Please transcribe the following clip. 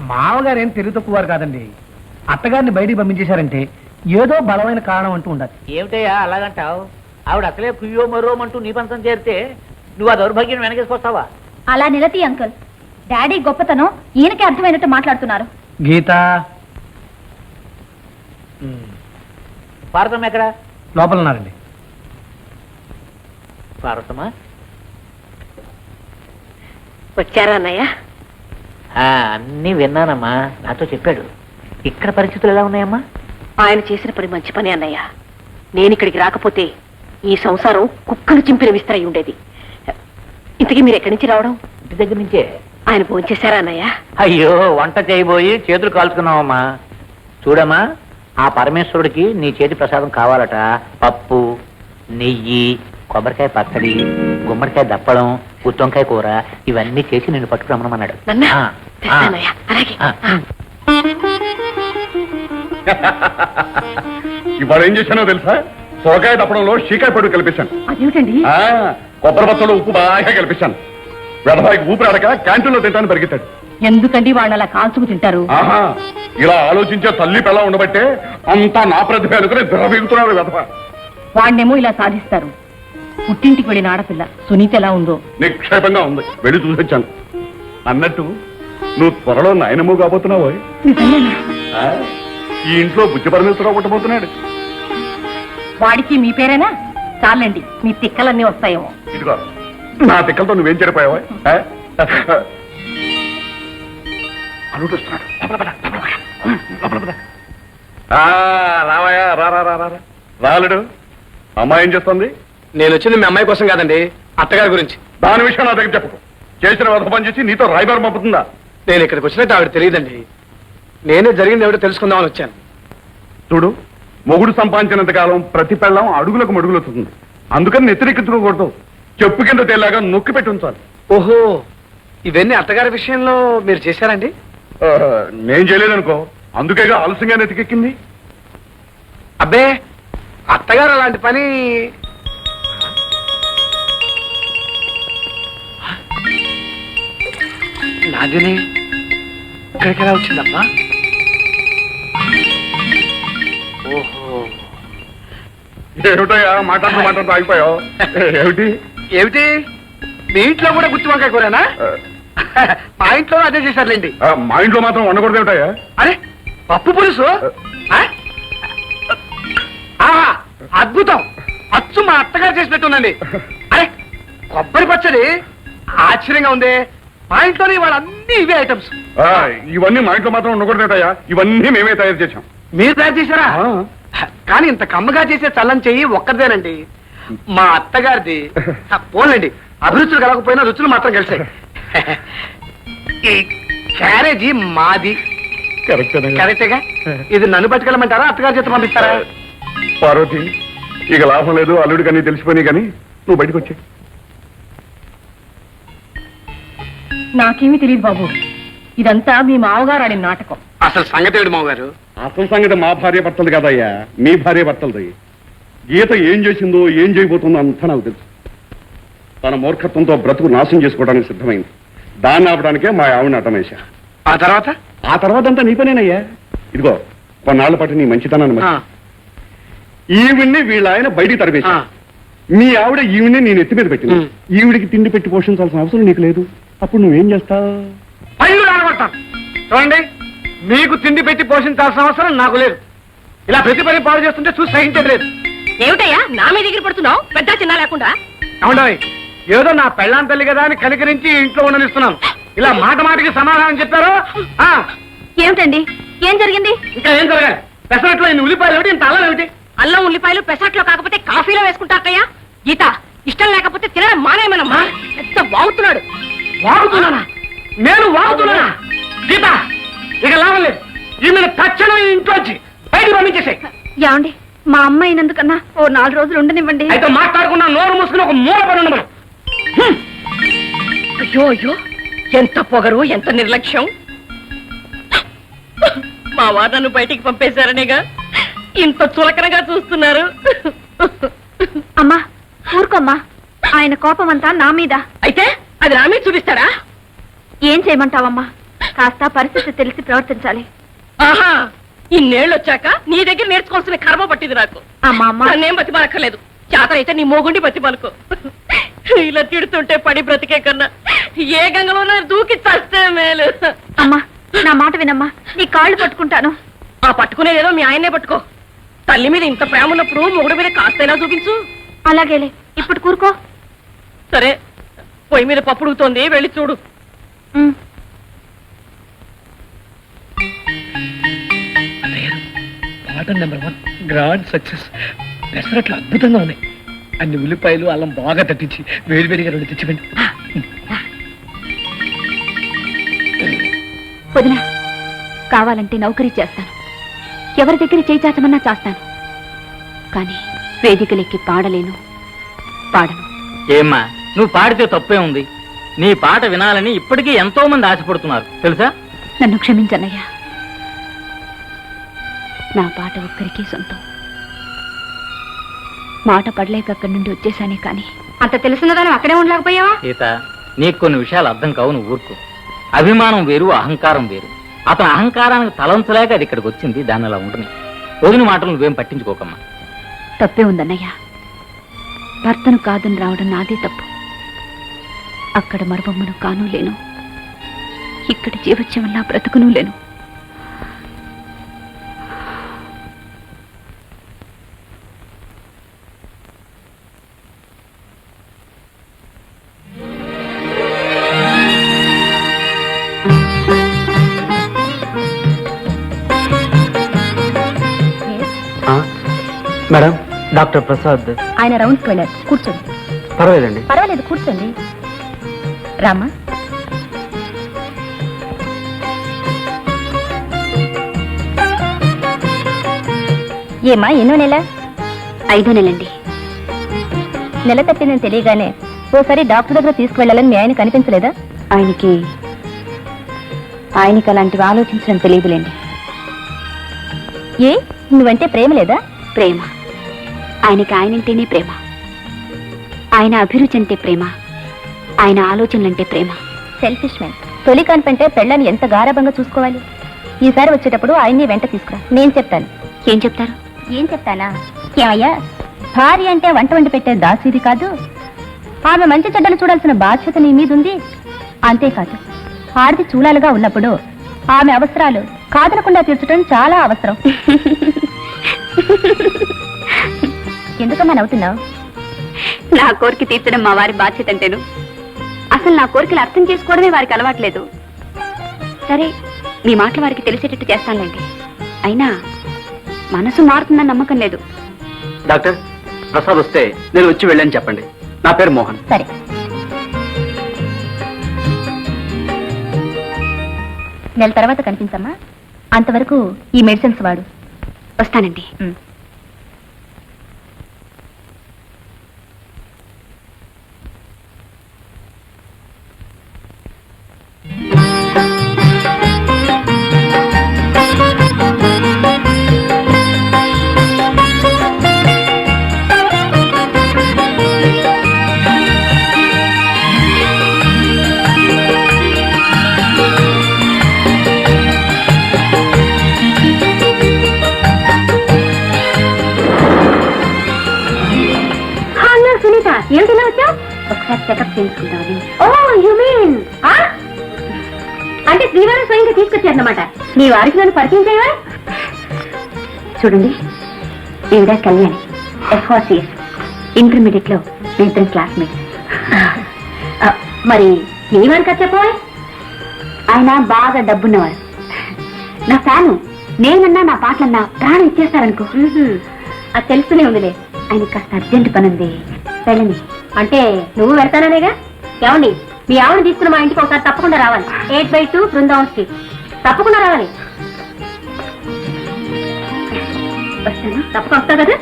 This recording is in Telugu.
మామగారు ఏం తెలివి తక్కువారు కాదండి. అత్తగారిని బయటికి పంపించేశారంటే ఏదో బలమైన కారణం అంటూ ఉండదు. ఏమిటయ్యా అలాగంటావు? ఆవిడ అసలే కుయ్యో మరోమంటూ నీ పంచం చేరితే నువ్వు ఆ దౌర్భాగ్యం వెనకేసుకొస్తావా? అలా నిలతి అంకుల్. డాడీ గొప్పతనం ఈయనకి అర్థమైనట్టు మాట్లాడుతున్నారు. గీత పార్వతం ఎక్కడ? లోపల ఉన్నారండి. పార్వతమా వచ్చారా అన్నయ్య? అన్నీ విన్నానమ్మా, నాతో చెప్పాడు. ఇక్కడ పరిస్థితులు ఎలా ఉన్నాయమ్మా? ఆయన చేసిన పని మంచి పని అన్నయ్య. నేను ఇక్కడికి రాకపోతే ఈ సంసారం కుక్కలు చింపిన విస్తరై ఉండేది. ఇంతకీ మీరు ఎక్కడి నుంచి రావడం? ఇంటి దగ్గర నుంచే. ఆయన భోంచేశారా అన్నయ్య? అయ్యో, వంట చేయబోయి చేతులు కాల్చుకున్నావమ్మా. చూడమ్మా, ఆ పరమేశ్వరుడికి నీ చేతి ప్రసాదం కావాలట. పప్పు, నెయ్యి, కొబ్బరికాయ పచ్చడి, గుమ్మడికాయ దప్పడం, గుత్తొంకాయ కూర ఇవన్నీ చేసి నిన్ను పట్టుకురమ్మన్నాడు. ఇవాళ ఏం చేశానో తెలుసా? సొరకాయ దప్పడంలో షీకాయ పొడి కలిపించాను. అదేమిటండి? కొబ్బరి పచ్చలో ఉప్పు బాగా కలిపించాను. వెధవాయికి ఊపిరి అడక క్యాంటీన్లో తింటాను పరిగెత్తాడు. ఎందుకండి వాళ్ళు అలా కాల్చుకు తింటారు? ఇలా ఆలోచించే తల్లి పిల్ల ఉండబట్టే అంతా నా ప్రతిభ అనుకుని విర్రవీగుతున్నాడు వెధవ. వాడినేమో ఇలా సాధిస్తారు. పుట్టింటికి వెళ్ళిన ఆడపిల్ల సునీత ఎలా ఉందో నిక్షేపంగా ఉంది. వెళ్ళి చూసొచ్చాను. అన్నట్టు నువ్వు త్వరలో నాయనమ్మ కాబోతున్నావు. ఈ ఇంట్లో బుజ్జి పరమేశ్వరరావు పుట్టబోతున్నాడు. వాడికి మీ పేరేనా? చాలండి, మీ తిక్కలన్నీ వస్తాయేమో. ఇదిగో, నా తిక్కలతో నువ్వేం చెడిపోయావా? రావయా, రాలుడు. అమ్మాయి ఏం చేస్తుంది? నేను వచ్చింది మీ అమ్మాయి కోసం కాదండి, అత్తగారి గురించి. దాని విషయం నా దగ్గర చెప్పకు. చేసిన వధ పని చేసి నీతో రాయబారం పంపుతుందా? నేను ఇక్కడికి వచ్చినట్టు ఆవిడ తెలియదండి. నేనే జరిగింది ఏమిటో తెలుసుకుందామని వచ్చాను. చూడు, మొగుడు సంపాదించినంత కాలం ప్రతి పెళ్ళం అడుగులకు మడుగులవుతుంది. అందుకని నెత్తిరెక్కించుకోకూడదు. చెప్పు కింద తేలాగా నొక్కి పెట్టి ఉంచాలి. ఓహో, ఇవన్నీ అత్తగారి విషయంలో మీరు చేశారండి? నేను చేయలేదనుకో, అందుకేగా ఆలస్యంగా నెత్తికెక్కింది. అబ్బే, అత్తగారు అలాంటి పని. నాదిని ఇక్కడికి ఎలా వచ్చిందమ్మా? ఓహో, ఏమిటయా మాట్లాడుతూ ఆగిపోయావు? ఏమిటి ఏమిటి మీ ఇంట్లో కూడా గుత్తి వంకాయ కూరేనా? మా ఇంట్లో అదే చేశారులేండి. మా ఇంట్లో మాత్రం వండకూడదు ఏమిటయా? అరే, పప్పు పులుసు. ఆహా, అద్భుతం. అచ్చు మా అత్తగారు చేసినట్టుందండి. అరే, కొబ్బరి పచ్చడి ఆశ్చర్యంగా ఉంది. మా ఇంట్లోనే వాళ్ళన్నీ ఇవే ఐటమ్స్. ఇవన్నీ మా ఇంట్లో మాత్రం ఉండకూడదు ఏమిటయా? ఇవన్నీ మేమే తయారు చేశాం. మీరు తయారు చేశారా? కానీ ఇంత కమ్మగా చేసే చల్లని చెయ్యి ఒక్కదేనండి, మా అత్తగారిది. పోన్లేండి, అభిరుచులు కలగకపోయినా రుచులు మాత్రం కలిసాయి. ఈ క్యారేజీ మాది. కరెక్టేగా? ఇది నన్ను పట్టుకెళ్ళమంటారా, అత్తగారి చేత పంపిస్తారా? పార్వతి, ఇక లాభం లేదు. అల్లుడికి అన్నీ తెలిసిపోయినాయి, కానీ నువ్వు బయటకు వచ్చే. నాకేమీ తెలియదు బాబు, ఇదంతా మీ మామగారు ఆడిన నాటకం. అసలు సంగతి ఏమిటి మామగారు? అసలు సంగతి మా భార్య భర్తలు కదయ్యా, మీ భార్య భర్తలది. గీత ఏం చేసిందో ఏం చేయబోతుందో అంతా నాకు తెలుసు. తన మూర్ఖత్వంతో బ్రతుకు నాశనం చేసుకోవడానికి సిద్ధమైంది. దాన్ని ఆపడానికే మా ఆవిడ అటమేశా. ఆ తర్వాత అంతా నీ పనేనయ్యా. ఇదిగో, కొన్నాళ్ల పాటు నీ మంచితనాన్ని ఈవిడ్ని వీళ్ళ ఆయన బయటికి తరిపేశా. మీ ఆవిడ ఈవిడ్ని నేను ఎత్తి మీద పెట్టింది. ఈవిడికి తిండి పెట్టి పోషించాల్సిన అవసరం నీకు లేదు. అప్పుడు నువ్వేం చేస్తావు? చూడండి, మీకు తిండి పెట్టి పోషించాల్సిన అవసరం నాకు లేదు. ఇలా ప్రతి పని పాడు చేస్తుంటే చూసి సహించేది లేదు. ఏమిటయ్యా నా మీద దగ్గర పడుతున్నావు, పెద్ద చిన్న లేకుండా? అవునండి, ఏదో నా పెళ్ళాం తల్లి కదా అని కనికరించి ఇంట్లో ఉండనిస్తున్నాను. ఇలా మాట మాటకి సమాధానం చెప్పారు. ఏమిటండి, ఏం జరిగింది? ఇంకా ఏం జరగాలి? పెసరట్లో ఇన్ని ఉల్లిపాయలు ఏమిటి, ఇంత అల్లం ఏమిటి? అల్లం ఉల్లిపాయలు పెసరట్లో కాకపోతే కాఫీలో వేసుకుంటారయ్యా. గీత, ఇష్టం లేకపోతే తినడం మానేమనమ్మా. పెద్ద వాగుతున్నాడు. వాగుతున్నానా? నేను వాగుతున్నానా? గీత, ఇక లాభం లేదు. ఈమెను తక్షణం ఈ ఇంట్లోంచి బయటికి పంపించేసాయి. ఏమండి, మా అమ్మ అయినందుకన్నా ఓ 4 రోజులు ఉండనివ్వండి. అయితే మాట్లాడుకున్నా నోరు మూసుకుని ఒక మూల పని ఉండమను. అయ్యో అయ్యో, ఎంత పొగరు, ఎంత నిర్లక్ష్యం. మా వాదను బయటికి పంపేశారనేగా ఇంత చులకనగా చూస్తున్నారు. అమ్మా ఊరుకోమ్మా, ఆయన కోపం అంతా నా మీద. అయితే అది నా మీద చూపిస్తాడా? ఏం చేయమంటావమ్మా? కాస్త పరిస్థితి తెలిసి ప్రవర్తించాలి. ఆహా, ఇన్నేళ్ళు వచ్చాక నీ దగ్గర నేర్చుకోవాల్సిన కర్మ పట్టింది నాకు. అమ్మా అమ్మ, నన్నేం బతిమాలక్కర్లేదు. చేతనైతే నీ మోగుండి బతిమాలకు. ఇలా తిడుతుంటే పడి బ్రతికే కన్నా ఏ గంగలో దూకి చస్తే మేలు. అమ్మా నా మాట వినమ్మా, నీ కాళ్ళు పట్టుకుంటాను. ఆ పట్టుకునేదేదో మీ ఆయన్నే పట్టుకో. తల్లి మీద ఇంత ప్రేమ ఉన్నప్పుడు మొగుడు మీద కాస్తైనా చూపించు. అలాగేలే, ఇప్పుడు కూరుకో. సరే, పొయ్యి మీద పప్పు ఉడుకుతోంది, వెళ్ళి చూడు. ఉమ్. పాట నెంబర్ 1 గ్రాండ్ సక్సెస్. పెసరట్లు అద్భుతంగా ఉన్నాయి. అన్ని ఉల్లిపాయలు అల్లం బాగా తట్టించి వేడివేడిగా 2 తెచ్చిపెండి. వదినా, కావాలంటే నౌకరీ చేస్తాను, ఎవరి దగ్గర చేయి చాచమన్నా చేస్తాను, కానీ వేదికలెక్కి పాడలేను, పాడను. ఏమ్మా, నువ్వు పాడితే తప్పే ఉంది. నీ పాట వినాలని ఇప్పటికీ ఎంతో మంది ఆశపడుతున్నారు తెలుసా. నన్ను క్షమించన్నయ్యా, నా పాట ఒక్కరికే సొంతం. మాట పడలేక అక్కడి నుండి వచ్చేసానే కానీ అంత తెలిసినదాన్ని అక్కడే ఉండలేకపోయావా? సీత, నీకు కొన్ని విషయాలు అర్థం కావు, నువ్వు ఊరుకో. అభిమానం వేరు, అహంకారం వేరు. అతని అహంకారానికి తలంచలేక అది ఇక్కడికి వచ్చింది. దాన్ని అలా ఉంటుంది. వదిన మాటలు నువ్వేం పట్టించుకోకమ్మా. తప్పే ఉందన్నయ్య, భర్తను కాదని రావడం నాదే తప్పు. అక్కడ మరబొమ్మను కాను లేను, ఇక్కడ జీవత్యమల్లా బ్రతుకును లేను. Madam, doctor Prasad. ఆయన రౌండ్స్కి వెళ్ళారు, కూర్చోండి. పర్వాలేదండి. పర్వాలేదు, కూర్చోండి. రామా, ఏమా ఎన్నో నెల? 5వ నెలండి. నెల తప్పిందని తెలియగానే ఓసారి డాక్టర్ దగ్గర తీసుకువెళ్ళాలని మీ ఆయన కనిపించలేదా? ఆయనకి అలాంటివి ఆలోచించడం తెలియదులేండి. ఏ, నువ్వంటే ప్రేమ లేదా? ప్రేమ, ఆయనకి ఆయనంటేనే ప్రేమ. ఆయన అభిరుచి అంటే ప్రేమ, ఆయన ఆలోచనలంటే ప్రేమ. Selfish man. తొలి కనిపంటే పెళ్ళని ఎంత గారాభంగా చూసుకోవాలి. ఈసారి వచ్చేటప్పుడు ఆయన్ని వెంట తీసుకురా, నేను చెప్తాను. ఏం చెప్తారు? ఏం చెప్తానా? ఏమయ్యా, భార్య అంటే వంట వండి పెట్టే దాసీది కాదు. ఆమె మంచి చెడ్డలు చూడాల్సిన బాధ్యత నీ మీద ఉంది. అంతేకాదు, ఆడది చూడాలుగా ఉన్నప్పుడు ఆమె అవసరాలు కాదనకుండా తీర్చడం చాలా అవసరం. ఎందుకమ్మా నవ్వుతున్నావు? నా కోరిక తీర్చడం మా వారి బాధ్యత అంటేను. అసలు నా కోరికలు అర్థం చేసుకోవడమే వారికి అలవాట్లేదు. సరే, మీ మాటలు వారికి తెలిసేటట్టు చేస్తానులేండి. అయినా మనసు మారుతుందని నమ్మకం లేదు. డాక్టర్ ప్రసాద్ వస్తే నేను వచ్చి వెళ్ళని చెప్పండి. నా పేరు మోహన్. సరే, నెల తర్వాత కనిపించమ్మా. అంతవరకు ఈ మెడిసిన్స్ వాడు. వస్తానండి. ఏమిటిలా వచ్చావు? ఒకసారి చెకప్ చేయించుకుంటావు. ఓ, యు మీన్ అంటే శ్రీవారు స్వయంగా తీసుకొచ్చారన్నమాట. నీ వారికి నన్ను పరిచయం చేయవా? చూడండి, ఈవిడ కళ్యాణి, FRCS, ఇంటర్మీడియట్ లో ఇద్దరం క్లాస్మేట్స్. మరి నీ వారికి చెప్పవా? ఆయన బాగా డబ్బున్నవారు, నా ఫ్యాను. నేనన్నా నా పాటలన్నా ప్రాణం ఇచ్చేస్తారనుకో. అది తెలుస్తూనే ఉందిలే. ఆయన కాస్త అర్జెంట్ పని ఉంది, వెళ్ళని. అంటే నువ్వు వెళ్తాననేగా? ఏమండి, మీ ఆవిడ తీసుకున్న మా ఇంటికి ఒకసారి తప్పకుండా రావాలి. 8/2 బృందావన్ స్ట్రీట్. తప్పకుండా రావాలి. వస్తాను, తప్పకుండా వస్తా కదా.